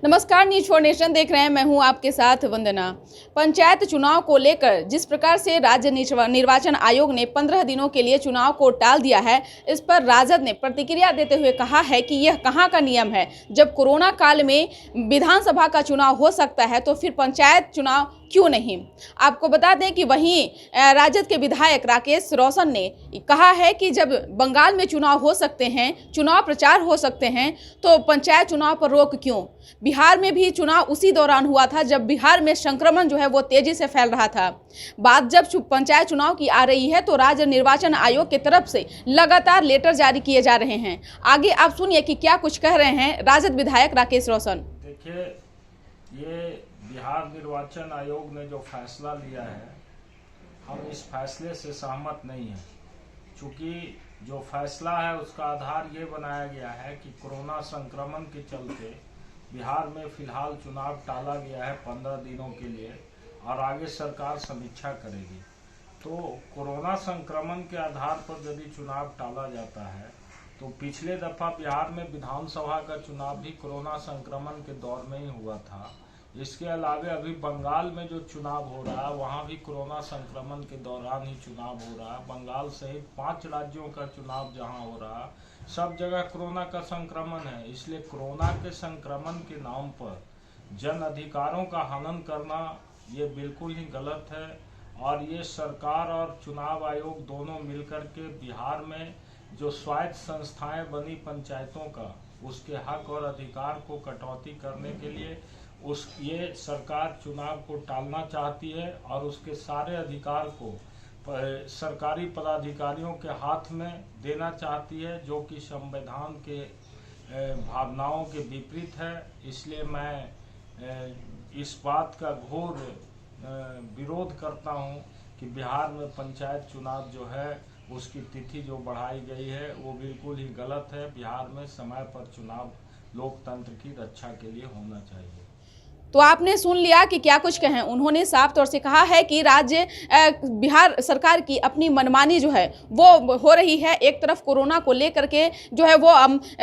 नमस्कार, news for nation देख रहे हैं। मैं हूं आपके साथ वंदना। पंचायत चुनाव को लेकर जिस प्रकार से राज्य निर्वाचन आयोग ने 15 दिनों के लिए चुनाव को टाल दिया है, इस पर राजद ने प्रतिक्रिया देते हुए कहा है कि यह कहां का नियम है। जब कोरोना काल में विधानसभा का चुनाव हो सकता है तो फिर पंचायत चुनाव क्यों नहीं। आपको बता दें कि वहीं राजद के विधायक राकेश रोशन ने कहा है कि जब बंगाल में चुनाव हो सकते हैं, चुनाव प्रचार हो सकते हैं, तो पंचायत चुनाव पर रोक क्यों। बिहार में भी चुनाव उसी दौरान हुआ था जब बिहार में संक्रमण जो है वो तेजी से फैल रहा था। बात जब पंचायत चुनाव की आ रही है तो राज्य निर्वाचन आयोग की तरफ से लगातार लेटर जारी किए जा रहे हैं। आगे आप सुनिए कि क्या कुछ कह रहे हैं राजद विधायक राकेश रोशन। देखिए, ये बिहार निर्वाचन आयोग ने जो फैसला लिया है, हम इस फैसले से सहमत नहीं हैं। चूँकि जो फैसला है उसका आधार ये बनाया गया है कि कोरोना संक्रमण के चलते बिहार में फिलहाल चुनाव टाला गया है 15 दिनों के लिए और आगे सरकार समीक्षा करेगी। तो कोरोना संक्रमण के आधार पर यदि चुनाव टाला जाता है तो पिछले दफा बिहार में विधानसभा का चुनाव भी कोरोना संक्रमण के दौर में ही हुआ था। इसके अलावा अभी बंगाल में जो चुनाव हो रहा है वहाँ भी कोरोना संक्रमण के दौरान ही चुनाव हो रहा है। बंगाल सहित 5 राज्यों का चुनाव जहाँ हो रहा है, सब जगह कोरोना का संक्रमण है। इसलिए कोरोना के संक्रमण के नाम पर जन अधिकारों का हनन करना ये बिल्कुल ही गलत है। और ये सरकार और चुनाव आयोग दोनों मिलकर के बिहार में जो स्वायत्त संस्थाएं बनी पंचायतों का, उसके हक और अधिकार को कटौती करने के लिए ये सरकार चुनाव को टालना चाहती है और उसके सारे अधिकार को सरकारी पदाधिकारियों के हाथ में देना चाहती है, जो कि संविधान के भावनाओं के विपरीत है। इसलिए मैं इस बात का घोर विरोध करता हूं कि बिहार में पंचायत चुनाव जो है उसकी तिथि जो बढ़ाई गई है वो बिल्कुल ही गलत है। बिहार में समय पर चुनाव लोकतंत्र की रक्षा के लिए होना चाहिए। तो आपने सुन लिया कि क्या कुछ कहें। उन्होंने साफ तौर से कहा है कि राज्य बिहार सरकार की अपनी मनमानी जो है वो हो रही है। एक तरफ कोरोना को लेकर के जो है वो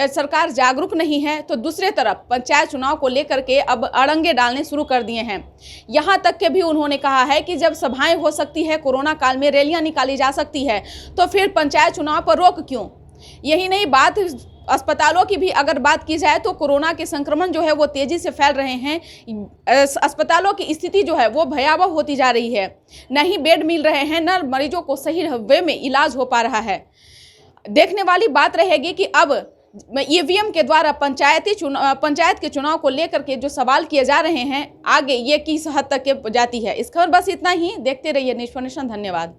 सरकार जागरूक नहीं है, तो दूसरे तरफ पंचायत चुनाव को लेकर के अब अड़ंगे डालने शुरू कर दिए हैं। यहाँ तक के भी उन्होंने कहा है कि जब सभाएं हो सकती है, कोरोना काल में रैलियां निकाली जा सकती है, तो फिर पंचायत चुनाव पर रोक क्यों। यही नहीं, बात अस्पतालों की भी अगर बात की जाए तो कोरोना के संक्रमण जो है वो तेजी से फैल रहे हैं। अस्पतालों की स्थिति जो है वो भयावह होती जा रही है। न ही बेड मिल रहे हैं, न मरीजों को सही वे में इलाज हो पा रहा है। देखने वाली बात रहेगी कि अब ईवीएम के द्वारा पंचायत के चुनाव को लेकर के जो सवाल किए जा रहे हैं, आगे ये किस हद तक जाती है। इस खबर बस इतना ही। देखते रहिए न्यूज़ फॉर नेशन। धन्यवाद।